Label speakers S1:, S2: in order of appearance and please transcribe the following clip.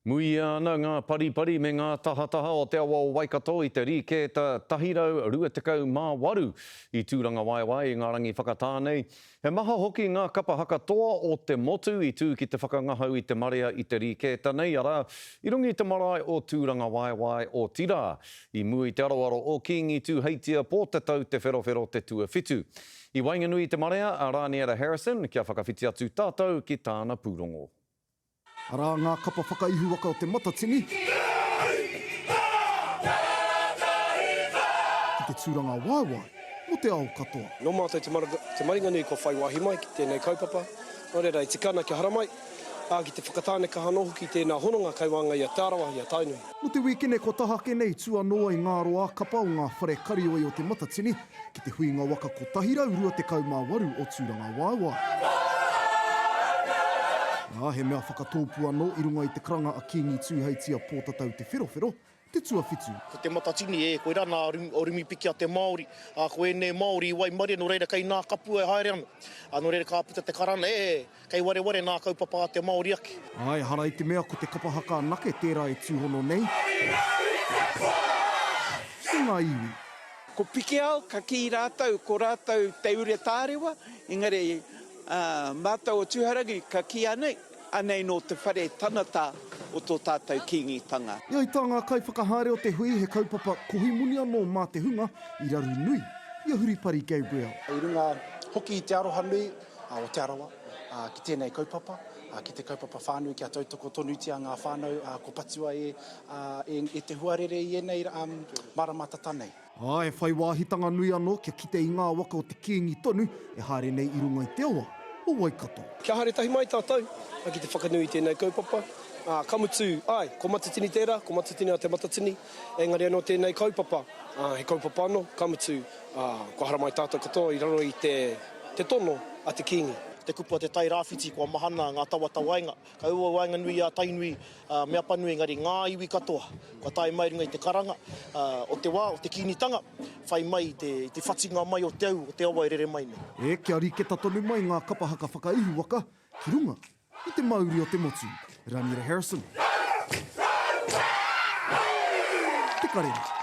S1: Mui ana ngā paripari me ngā tahataha o te awa o Waikato i te rike tahirau 28 i tūranga waiwai i ngā rangi whakatānei. He maha hoki ngā kapa hakatoa o te motu i tū ki te whakangahau i te marea i te rike nei ara. I rungi te marae o tūranga waiwai o tira. I mui te aroaro o King i tū heitia pōtatau te wherowhero te tuawhitu. I Wainganui i te marea a Raniera Harrison kia whakawhiti atu tātou ki tāna pūrongo.
S2: Ara ngā kapa whakaihu waka o te matatini. Ki te tūranga waiwai, mo te ao katoa.
S3: No mātou te Maringanui ko whai wahi mai ki tēnei kaupapa. No reira i tikana ki haramai. Ki te whakatāne ka hanohu ki tēnā hononga kai wanga i a Tārawa i a Tainui.
S2: No te wikene ko tahake nei tua noa i ngā roa kapa o ngā whare karioi o te matatini. Ki te huinga waka ko tahirau 28 o tūranga waiwai. He mea whakatōpu anō i runga i te karanga a King i tūheitia pōtatau te wherowhero, te tuawhitu.
S4: Ko te matatini ko i rana orimi piki a te Māori. Ko ene Māori i Waimaria, no reira kei nā kapu e haere ana. No reira ka puta te karana, kei ware nā kaupapa a te Māori ake.
S2: Hara i te mea ko te kapa haka nake tērā e tūhono nei. I ngā iwi.
S5: Ko piki au, ka ki rātau, ko rātau te ure tārewa, engari mātau o tūharagi, ka ki anei no te whare tanata o tō tātou kingitanga.
S2: Ia i tā ngā kai whakahaere o te hui, he kaupapa kohimuni anō mā te hunga, i raru nui, ia Huripari Gabriel.
S6: I runga hoki i te aroha nui o te arawa, ki tēnei kaupapa, ki te kaupapa whānui, ki a tautoko tonutia ngā whānau, ko patua e te huarere i enei maramata tanei.
S2: He whai wāhitanga nui anō, kia kite i ngā waka o te King i tonu, e haere nei i runga i te awa o Waikato.
S3: Kia haere tahi mai tātou, ki te whakanui tēnei kaupapa. Kamutu, ko matatini tērā, ko matatini a te matatini, engari anō tēnei kaupapa. He kaupapa anō, kamutu, ko hara mai tātou katoa i raro i te tono a te Kingi.
S4: Te kupu a te tai rāwhiti, kua mahana ngā tawata wainga. Ka ua Wainganui a Tainui, mea panui engari ngā iwi katoa. Kua tai mai runga i te karanga, o te wā, o te kinitanga, whai mai te whatinga mai o te au, o te awa e rere mai nei.
S2: Kia riketa tonu mai ngā kapa haka whakaihu waka, ki runga i te mauri o te motu. Raniera Harrison. Te karera.